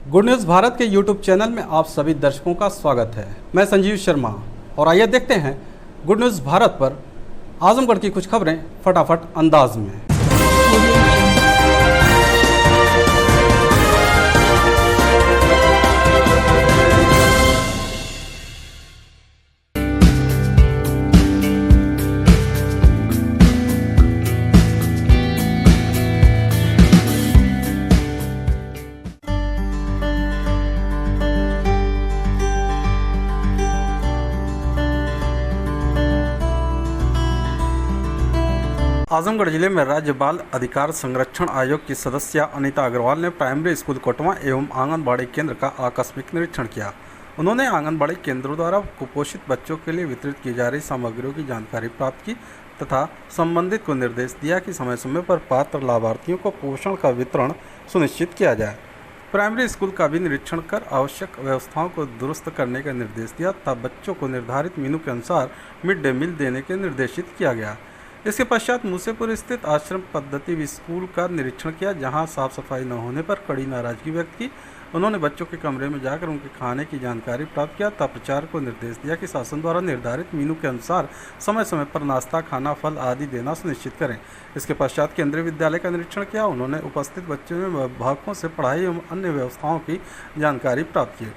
Good news Bharat के YouTube channel में आप सभी दर्शकों का स्वागत है। मैं संजीव शर्मा और आइए देखते हैं गुड न्यूज़ भारत पर आजमगढ़ की कुछ खबरें फटाफट अंदाज में। आजमगढ़ जिले में राज्य बाल अधिकार संरक्षण आयोग की सदस्य अनीता अग्रवाल ने प्राइमरी स्कूल कोटवा एवं आंगनबाड़ी केंद्र का आकस्मिक निरीक्षण किया। उन्होंने आंगनबाड़ी केंद्रों द्वारा कुपोषित बच्चों के लिए वितरित की जा रही सामग्रियों की जानकारी प्राप्त की तथा संबंधित को निर्देश दिया कि समय समय पर पात्र लाभार्थियों को पोषण का वितरण सुनिश्चित किया जाए। प्राइमरी स्कूल का भी निरीक्षण कर आवश्यक व्यवस्थाओं को दुरुस्त करने का निर्देश दिया तथा बच्चों को निर्धारित मेनू के अनुसार मिड डे मील देने के निर्देशित किया गया। इसके पश्चात मूसेपुर स्थित आश्रम पद्धति स्कूल का निरीक्षण किया, जहां साफ सफाई न होने पर कड़ी नाराजगी व्यक्त की। उन्होंने बच्चों के कमरे में जाकर उनके खाने की जानकारी प्राप्त किया तथा प्रचारक को निर्देश दिया कि शासन द्वारा निर्धारित मेनू के अनुसार समय समय पर नाश्ता, खाना, फल आदि देना सुनिश्चित करें। इसके पश्चात केंद्रीय विद्यालय का निरीक्षण किया। उन्होंने उपस्थित बच्चों में अभिभावकों से पढ़ाई एवं अन्य व्यवस्थाओं की जानकारी प्राप्त की।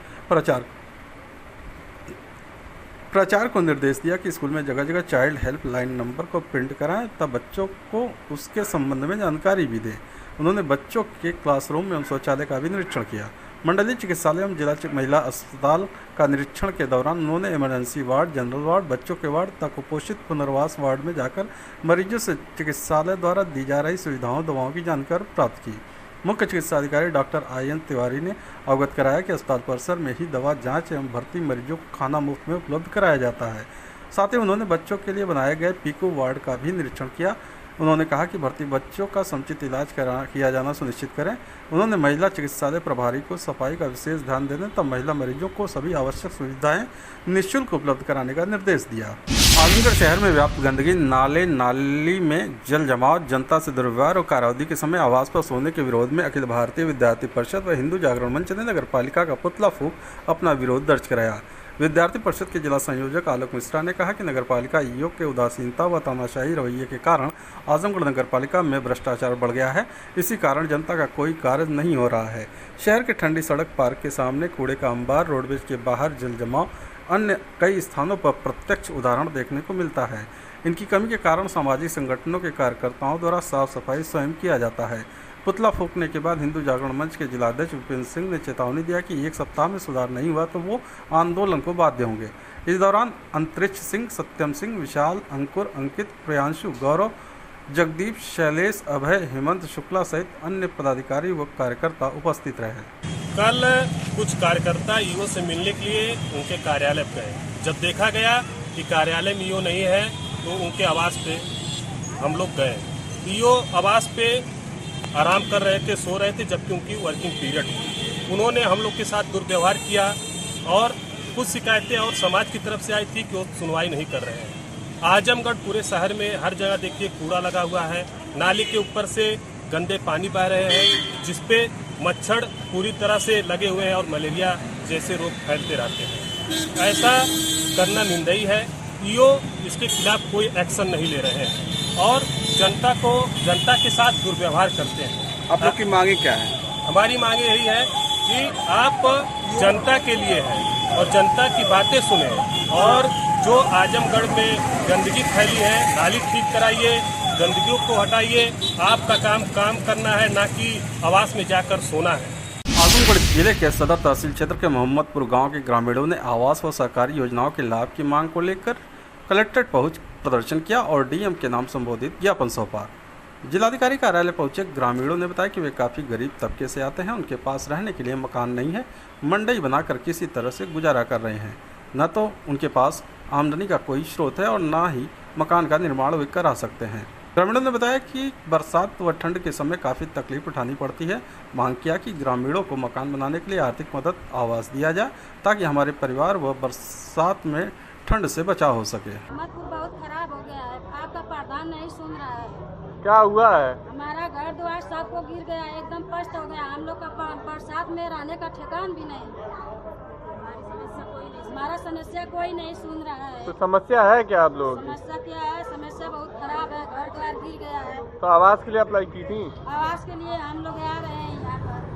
प्राचार्य को निर्देश दिया कि स्कूल में जगह जगह चाइल्ड हेल्प लाइन नंबर को प्रिंट कराएं तथा बच्चों को उसके संबंध में जानकारी भी दें। उन्होंने बच्चों के क्लासरूम एवं शौचालय का भी निरीक्षण किया। मंडलीय चिकित्सालय एवं जिला महिला अस्पताल का निरीक्षण के दौरान उन्होंने इमरजेंसी वार्ड, जनरल वार्ड, बच्चों के वार्ड तथा कुपोषित पुनर्वास वार्ड में जाकर मरीजों से चिकित्सालय द्वारा दी जा रही सुविधाओं, दवाओं की जानकारी प्राप्त की। मुख्य चिकित्सा अधिकारी डॉक्टर आयन तिवारी ने अवगत कराया कि अस्पताल परिसर में ही दवा, जांच एवं भर्ती मरीजों को खाना मुफ्त में उपलब्ध कराया जाता है। साथ ही उन्होंने बच्चों के लिए बनाए गए पीको वार्ड का भी निरीक्षण किया। उन्होंने कहा कि भर्ती बच्चों का समुचित इलाज किया जाना सुनिश्चित करें। उन्होंने महिला चिकित्सालय प्रभारी को सफाई का विशेष ध्यान देने तथा महिला मरीजों को सभी आवश्यक सुविधाएं निःशुल्क उपलब्ध कराने का निर्देश दिया। आजमगढ़ शहर में व्याप्त गंदगी, नाले नाली में जल जमाव, जनता से दुर्व्यवहार और कार्यावधि के समय आवास पर सोने के विरोध में अखिल भारतीय विद्यार्थी परिषद व हिंदू जागरण मंच ने नगर पालिका का पुतला फूंक अपना विरोध दर्ज कराया। विद्यार्थी परिषद के जिला संयोजक आलोक मिश्रा ने कहा कि नगर पालिका ईओ के उदासीनता व तानाशाही रवैये के कारण आजमगढ़ नगर पालिका में भ्रष्टाचार बढ़ गया है। इसी कारण जनता का कोई कार्य नहीं हो रहा है। शहर के ठंडी सड़क, पार्क के सामने कूड़े का अंबार, रोडवेज के बाहर जल जमाव, अन्य कई स्थानों पर प्रत्यक्ष उदाहरण देखने को मिलता है। इनकी कमी के कारण सामाजिक संगठनों के कार्यकर्ताओं द्वारा साफ सफाई स्वयं किया जाता है। पुतला फूंकने के बाद हिंदू जागरण मंच के जिलाध्यक्ष विपिन सिंह ने चेतावनी दिया कि 1 सप्ताह में सुधार नहीं हुआ तो वो आंदोलन को बाध्य होंगे। इस दौरान अंतरिक्ष सिंह, सत्यम सिंह, विशाल, अंकुर, अंकित, प्रियांशु, गौरव, जगदीप, शैलेश, अभय, हेमंत शुक्ला सहित अन्य पदाधिकारी व कार्यकर्ता उपस्थित रहे। कल कुछ कार्यकर्ता ईओ से मिलने के लिए उनके कार्यालय गए। जब देखा गया कि कार्यालय में ईओ नहीं है तो उनके आवास पे हम लोग गए। ईओ आवास पे आराम कर रहे थे, सो रहे थे, जबकि उनकी वर्किंग पीरियड थी। उन्होंने हम लोग के साथ दुर्व्यवहार किया और कुछ शिकायतें और समाज की तरफ से आई थी कि वो सुनवाई नहीं कर रहे हैं। आजमगढ़ पूरे शहर में हर जगह देखिए कूड़ा लगा हुआ है, नाली के ऊपर से गंदे पानी बह रहे हैं, जिसपे मच्छर पूरी तरह से लगे हुए हैं और मलेरिया जैसे रोग फैलते रहते हैं। ऐसा करना निंदनीय है। ईओ इसके खिलाफ कोई एक्शन नहीं ले रहे हैं और जनता के साथ दुर्व्यवहार करते हैं। आप लोग की मांगे क्या है? हमारी मांगे यही है कि आप जनता के लिए हैं और जनता की बातें सुने और जो आजमगढ़ में गंदगी फैली है, नाली ठीक कराइए, गंदगियों को हटाइए। आपका काम करना है, ना कि आवास में जाकर सोना है। आजमगढ़ जिले के सदर तहसील क्षेत्र के मोहम्मदपुर गांव के ग्रामीणों ने आवास व सरकारी योजनाओं के लाभ की मांग को लेकर कलेक्ट्रेट पहुंच प्रदर्शन किया और डीएम के नाम संबोधित ज्ञापन सौंपा। जिलाधिकारी कार्यालय पहुंचे ग्रामीणों ने बताया कि वे काफ़ी गरीब तबके से आते हैं, उनके पास रहने के लिए मकान नहीं है, मंडई बनाकर किसी तरह से गुजारा कर रहे हैं। न तो उनके पास आमदनी का कोई स्रोत है और न ही मकान का निर्माण वे करा सकते हैं। ग्रामीणों ने बताया कि बरसात व ठंड के समय काफ़ी तकलीफ उठानी पड़ती है। मांग किया कि ग्रामीणों को मकान बनाने के लिए आर्थिक मदद, आवास दिया जाए ताकि हमारे परिवार व बरसात में ठंड से बचाव हो सके। बहुत खराब हो गया है, आपका प्रधान नहीं सुन रहा है। क्या हुआ है? हमारा घर द्वार सबको गिर गया, एकदम पस्त हो गया। हम लोग का बरसात में रहने का ठिकान भी नहीं। हमारा समस्या कोई नहीं सुन रहा है। तो समस्या है क्या आप लोग? समस्या क्या है? समस्या बहुत खराब है, घर द्वार गिर गया है। तो आवास के लिए अप्लाई की थी? आवास के लिए हम लोग आ रहे हैं यहाँ पर।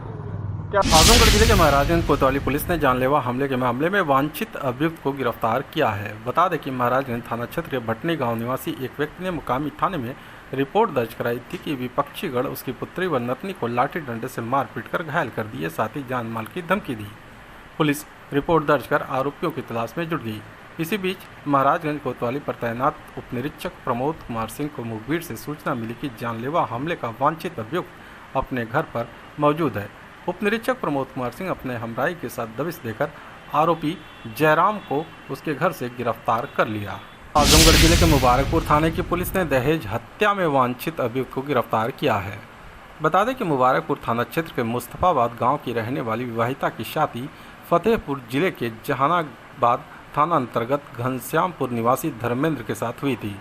क्या आजमगढ़ जिले के महाराजगंज कोतवाली पुलिस ने जानलेवा हमले के मामले में वांछित अभियुक्त को गिरफ्तार किया है। बता दें कि महाराजगंज थाना क्षेत्र के भटनी गांव निवासी एक व्यक्ति ने मुकामी थाने में रिपोर्ट दर्ज कराई थी कि विपक्षी गण उसकी पुत्री व नतनी को लाठी डंडे से मारपीट कर घायल कर दिए, साथ ही जान माल की धमकी दी। पुलिस रिपोर्ट दर्ज कर आरोपियों की तलाश में जुट गई। इसी बीच महाराजगंज कोतवाली पर तैनात उपनिरीक्षक प्रमोद कुमार सिंह को मुखबिर से सूचना मिली कि जानलेवा हमले का वांछित अभियुक्त अपने घर पर मौजूद है। उपनिरीक्षक प्रमोद कुमार सिंह अपने हमराई के साथ दबिश देकर आरोपी जयराम को उसके घर से गिरफ्तार कर लिया। आजमगढ़ जिले के मुबारकपुर थाने की पुलिस ने दहेज हत्या में वांछित अभियुक्त को गिरफ्तार किया है। बता दें कि मुबारकपुर थाना क्षेत्र के मुस्तफाबाद गांव की रहने वाली विवाहिता की शादी फतेहपुर जिले के जहानाबाद थाना अंतर्गत घनश्यामपुर निवासी धर्मेंद्र के साथ हुई थी।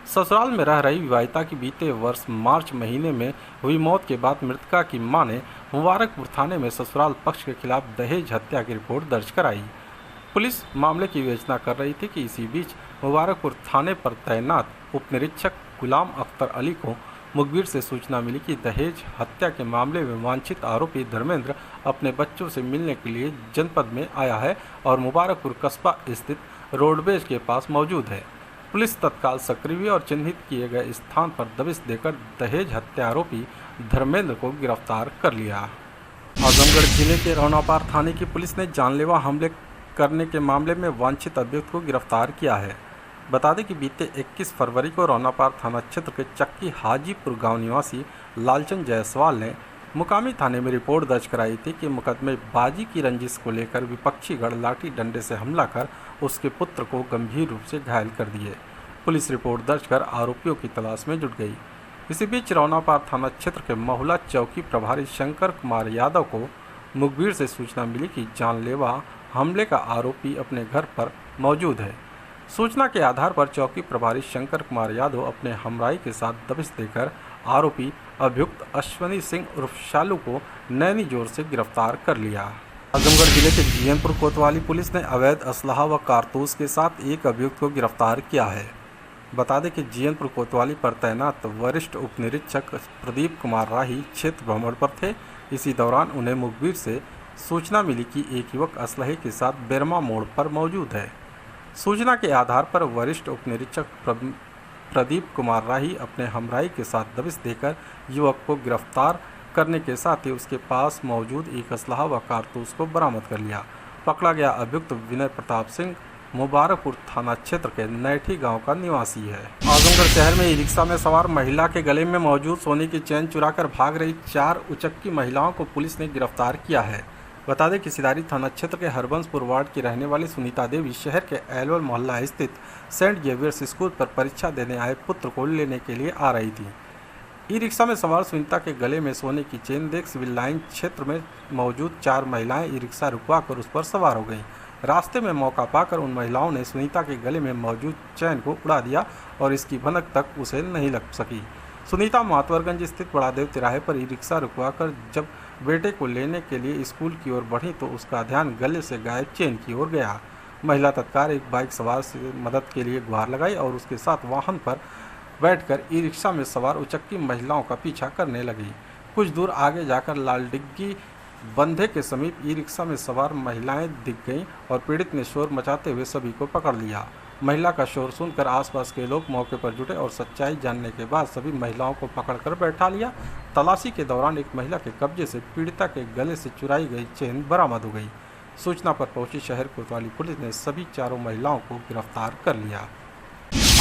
ससुराल में रह रही विवाहिता की बीते वर्ष मार्च महीने में हुई मौत के बाद मृतका की मां ने मुबारकपुर थाने में ससुराल पक्ष के खिलाफ दहेज हत्या की रिपोर्ट दर्ज कराई। पुलिस मामले की विवेचना कर रही थी कि इसी बीच मुबारकपुर थाने पर तैनात उपनिरीक्षक गुलाम अख्तर अली को मुखबिर से सूचना मिली कि दहेज हत्या के मामले में वांछित आरोपी धर्मेंद्र अपने बच्चों से मिलने के लिए जनपद में आया है और मुबारकपुर कस्बा स्थित रोडवेज के पास मौजूद है। पुलिस तत्काल सक्रिय हुई और चिन्हित किए गए स्थान पर दबिश देकर दहेज हत्या आरोपी धर्मेंद्र को गिरफ्तार कर लिया। आजमगढ़ जिले के रौनापार थाने की पुलिस ने जानलेवा हमले करने के मामले में वांछित अभियुक्त को गिरफ्तार किया है। बता दें कि बीते 21 फरवरी को रौनापार थाना क्षेत्र के चक्की हाजीपुर गांव निवासी लालचंद जायसवाल ने मुकामी थाने में रिपोर्ट दर्ज कराई थी कि मुकदमेबाजी की रंजिश को लेकर विपक्षी गण लाठी डंडे से हमला कर उसके पुत्र को गंभीर रूप से घायल कर दिए। पुलिस रिपोर्ट दर्ज कर आरोपियों की तलाश में जुट गई। इसी बीच रौनापार थाना क्षेत्र के महुला चौकी प्रभारी शंकर कुमार यादव को मुखबिर से सूचना मिली कि जानलेवा हमले का आरोपी अपने घर पर मौजूद है। सूचना के आधार पर चौकी प्रभारी शंकर कुमार यादव अपने हमराई के साथ दबिश देकर आरोपी अभियुक्त अश्वनी सिंह उर्फ शालू को नैनी जोर से गिरफ्तार कर लिया। आजमगढ़ जिले के जीएनपुर कोतवाली पुलिस ने अवैध असलहा व कारतूस के साथ एक अभियुक्त को गिरफ्तार किया है। बता दें कि जीएनपुर कोतवाली पर तैनात वरिष्ठ उपनिरीक्षक प्रदीप कुमार राही क्षेत्र भ्रमण पर थे। इसी दौरान उन्हें मुखबिर से सूचना मिली कि एक युवक असलहे के साथ बेरमा मोड़ पर मौजूद है। सूचना के आधार पर वरिष्ठ उपनिरीक्षक प्रदीप कुमार राही अपने हमराई के साथ दबिश देकर युवक को गिरफ्तार करने के साथ ही उसके पास मौजूद एक असलहा व कारतूस को बरामद कर लिया। पकड़ा गया अभियुक्त विनय प्रताप सिंह मुबारकपुर थाना क्षेत्र के नैठी गांव का निवासी है। आजमगढ़ शहर में ई रिक्शा में सवार महिला के गले में मौजूद सोने की चेन चुराकर भाग रही 4 उचक्की महिलाओं को पुलिस ने गिरफ्तार किया है। बता दें कि सिदारी थाना क्षेत्र के हरबंसपुर वार्ड की रहने वाली सुनीता देवी शहर के एलवल मोहल्ला स्थित सेंट जेवियर्स स्कूल पर परीक्षा देने आए पुत्र को लेने के लिए आ रही थी। ई रिक्शा में सवार सुनीता के गले में सोने की चेन देख सिविल लाइन क्षेत्र में मौजूद 4 महिलाएं ई रिक्शा रुकवाकर उस पर सवार हो गईं। रास्ते में मौका पाकर उन महिलाओं ने सुनीता के गले में मौजूद चैन को उड़ा दिया और इसकी भनक तक उसे नहीं लग सकी। सुनीता मातवरगंज स्थित बड़ादेव तिराहे पर ई रिक्शा रुकवाकर जब बेटे को लेने के लिए स्कूल की ओर बढ़ी तो उसका ध्यान गले से गायब चेन की ओर गया। महिला तत्काल एक बाइक सवार से मदद के लिए गुहार लगाई और उसके साथ वाहन पर बैठकर ई रिक्शा में सवार उचक्की महिलाओं का पीछा करने लगी। कुछ दूर आगे जाकर लाल डिग्गी बंधे के समीप ई रिक्शा में सवार महिलाएं दिख गईं और पीड़ित ने शोर मचाते हुए सभी को पकड़ लिया। महिला का शोर सुनकर आसपास के लोग मौके पर जुटे और सच्चाई जानने के बाद सभी महिलाओं को पकड़कर बैठा लिया। तलाशी के दौरान एक महिला के कब्जे से पीड़िता के गले से चुराई गई चेन बरामद हो गई। सूचना पर पहुंची शहर कोतवाली पुलिस ने सभी 4 महिलाओं को गिरफ्तार कर लिया।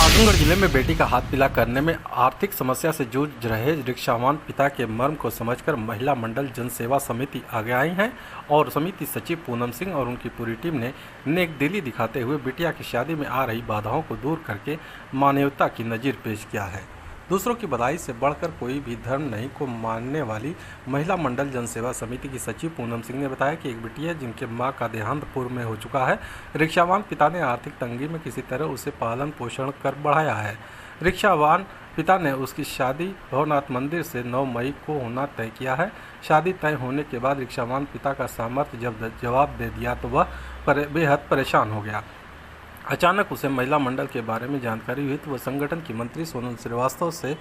आजमगढ़ जिले में बेटी का हाथ पीला करने में आर्थिक समस्या से जूझ रहे रिक्शावान पिता के मर्म को समझकर महिला मंडल जनसेवा समिति आगे आई है और समिति सचिव पूनम सिंह और उनकी पूरी टीम ने नेकदिली दिखाते हुए बिटिया की शादी में आ रही बाधाओं को दूर करके मानवता की नज़ीर पेश किया है। दूसरों की भलाई से बढ़कर कोई भी धर्म नहीं को मानने वाली महिला मंडल जनसेवा समिति की सचिव पूनम सिंह ने बताया कि एक बिटिया जिनके मां का देहांत पूर्व में हो चुका है, रिक्शावान पिता ने आर्थिक तंगी में किसी तरह उसे पालन पोषण कर बढ़ाया है। रिक्शावान पिता ने उसकी शादी भवनाथ मंदिर से 9 मई को होना तय किया है। शादी तय होने के बाद रिक्शावान पिता का सामर्थ्य जब जवाब दे दिया तो वह बेहद परेशान हो गया। अचानक उसे महिला मंडल के बारे में जानकारी हुई तो वह संगठन की मंत्री सोनल श्रीवास्तव से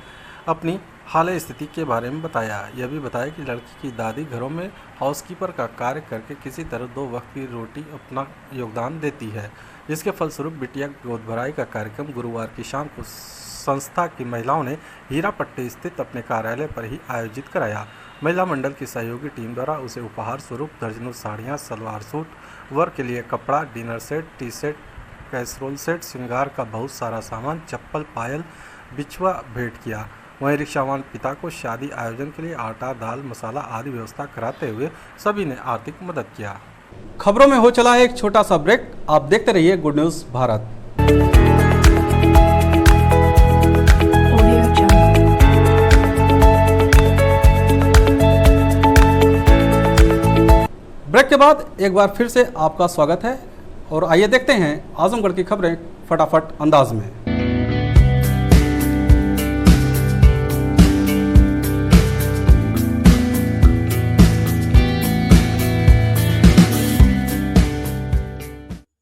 अपनी हालिया स्थिति के बारे में बताया। यह भी बताया कि लड़की की दादी घरों में हाउसकीपर का कार्य करके किसी तरह 2 वक्त की रोटी अपना योगदान देती है, जिसके फलस्वरूप बिटिया गोद भराई का कार्यक्रम गुरुवार की शाम को संस्था की महिलाओं ने हीरापट्टी स्थित अपने कार्यालय पर ही आयोजित कराया। महिला मंडल की सहयोगी टीम द्वारा उसे उपहार स्वरूप दर्जनों साड़ियाँ, सलवार सूट, वर के लिए कपड़ा, dinner set, T set, casserole set, श्रृंगार का बहुत सारा सामान, चप्पल, पायल, बिछुआ भेंट किया। वहीं रिक्शावान पिता को शादी आयोजन के लिए आटा, दाल, मसाला आदि व्यवस्था कराते हुए सभी ने आर्थिक मदद किया। खबरों में हो चला है एक छोटा सा ब्रेक। आप देखते रहिए गुड न्यूज़ भारत। ब्रेक के बाद एक बार फिर से आपका स्वागत है और आइए देखते हैं आजमगढ़ की खबरें फटाफट अंदाज में।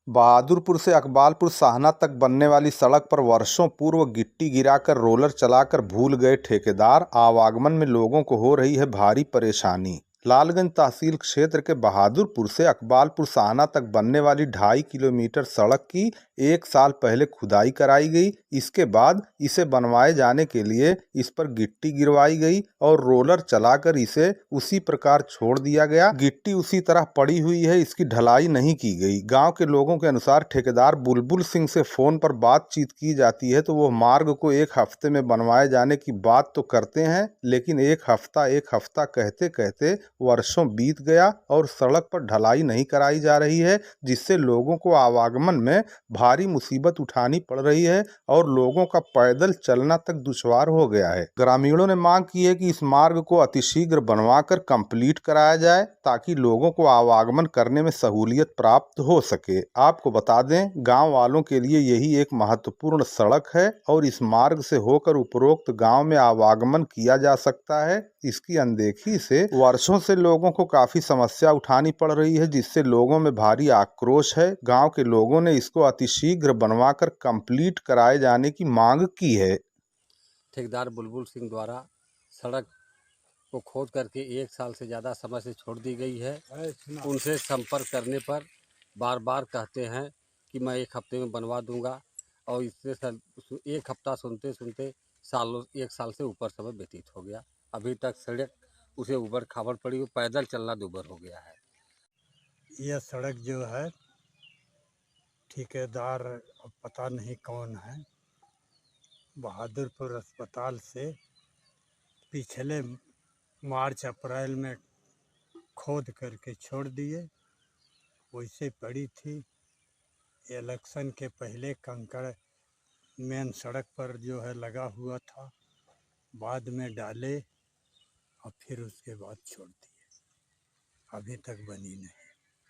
बहादुरपुर से अकबालपुर साहना तक बनने वाली सड़क पर वर्षों पूर्व गिट्टी गिराकर रोलर चलाकर भूल गए ठेकेदार, आवागमन में लोगों को हो रही है भारी परेशानी। लालगंज तहसील क्षेत्र के बहादुरपुर से अकबालपुर साहना तक बनने वाली 2.5 किलोमीटर सड़क की 1 साल पहले खुदाई कराई गई। इसके बाद इसे बनवाए जाने के लिए इस पर गिट्टी गिरवाई गई और रोलर चलाकर इसे उसी प्रकार छोड़ दिया गया। गिट्टी उसी तरह पड़ी हुई है, इसकी ढलाई नहीं की गई। गांव के लोगों के अनुसार ठेकेदार बुलबुल सिंह से फोन पर बातचीत की जाती है तो वो मार्ग को 1 हफ्ते में बनवाए जाने की बात तो करते हैं, लेकिन 1 हफ्ता कहते कहते वर्षों बीत गया और सड़क पर ढलाई नहीं कराई जा रही है, जिससे लोगों को आवागमन में भारी मुसीबत उठानी पड़ रही है और लोगों का पैदल चलना तक दुश्वार हो गया है। ग्रामीणों ने मांग की है कि इस मार्ग को अतिशीघ्र बनवाकर कंप्लीट कराया जाए ताकि लोगों को आवागमन करने में सहूलियत प्राप्त हो सके। आपको बता दें, गांव वालों के लिए यही एक महत्वपूर्ण सड़क है और इस मार्ग से होकर उपरोक्त गांव में आवागमन किया जा सकता है। इसकी अनदेखी से वर्षों से लोगों को काफी समस्या उठानी पड़ रही है, जिससे लोगों में भारी आक्रोश है। गांव के लोगों ने इसको अतिशीघ्र बनवाकर कंप्लीट कराए जाने की मांग की है। ठेकेदार बुलबुल सिंह द्वारा सड़क को खोद करके 1 साल से ज़्यादा समय से छोड़ दी गई है। उनसे संपर्क करने पर बार बार कहते हैं कि मैं 1 हफ्ते में बनवा दूंगा और इससे 1 हफ्ता सुनते सुनते 1 साल से ऊपर समय व्यतीत हो गया। अभी तक सड़क उसे ऊबड़ खाबड़ पड़ी, वो पैदल चलना दूभर हो गया है। यह सड़क जो है ठेकेदार पता नहीं कौन है, बहादुरपुर अस्पताल से पिछले मार्च अप्रैल में खोद करके छोड़ दिए। वैसे पड़ी थी। इलेक्शन के पहले कंकड़ मेन सड़क पर जो है लगा हुआ था, बाद में डाले और फिर उसके बाद छोड़ दिए। अभी तक बनी नहीं।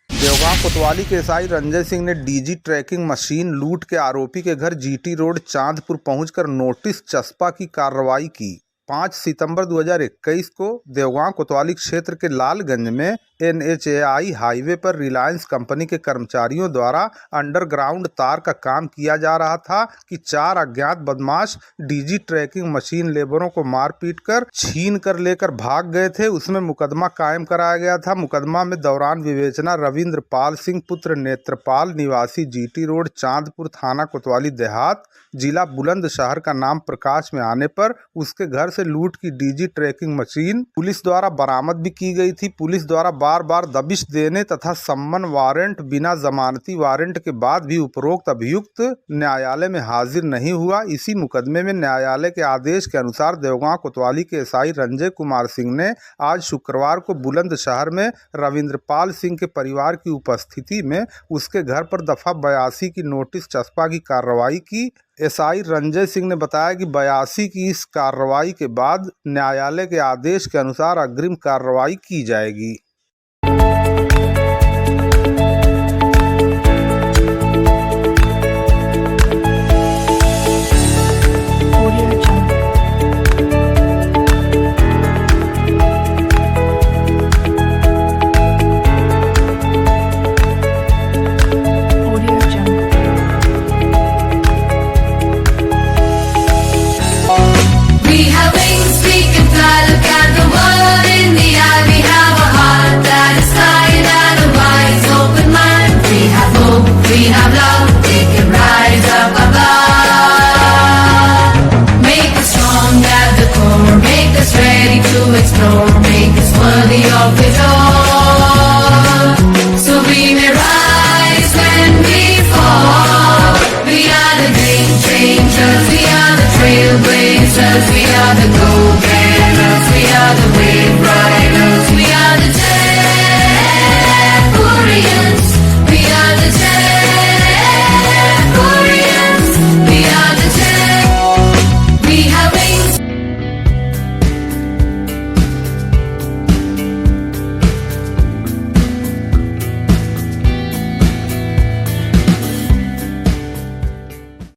देवगांव कोतवाली के एसआई रंजय सिंह ने डीजी ट्रैकिंग मशीन लूट के आरोपी के घर जीटी रोड चांदपुर पहुंचकर नोटिस चस्पा की कार्रवाई की। 5 सितंबर 2021 को देवगांव कोतवाली क्षेत्र के लालगंज में NHAI हाईवे पर रिलायंस कंपनी के कर्मचारियों द्वारा अंडरग्राउंड तार का काम किया जा रहा था कि 4 अज्ञात बदमाश डीजी ट्रैकिंग मशीन लेबरों को मारपीट कर छीन कर लेकर भाग गए थे। उसमें मुकदमा कायम कराया गया था। मुकदमा में दौरान विवेचना रविंद्र पाल सिंह पुत्र नेत्रपाल निवासी जीटी रोड चांदपुर थाना कोतवाली देहात जिला बुलंदशहर का नाम प्रकाश में आने पर उसके घर से लूट की डीजी ट्रैकिंग मशीन पुलिस द्वारा बरामद भी की गई थी। पुलिस द्वारा बार बार दबिश देने तथा सम्मन वारंट बिना जमानती वारंट के बाद भी उपरोक्त अभियुक्त न्यायालय में हाजिर नहीं हुआ। इसी मुकदमे में न्यायालय के आदेश के अनुसार देवगांव कोतवाली के एसआई रंजय कुमार सिंह ने आज शुक्रवार को बुलंदशहर में रविंद्रपाल सिंह के परिवार की उपस्थिति में उसके घर पर दफा 82 की नोटिस चस्पा की कार्रवाई की। एसआई रंजय सिंह ने बताया कि 82 की इस कार्रवाई के बाद न्यायालय के आदेश के अनुसार अग्रिम कार्रवाई की जाएगी।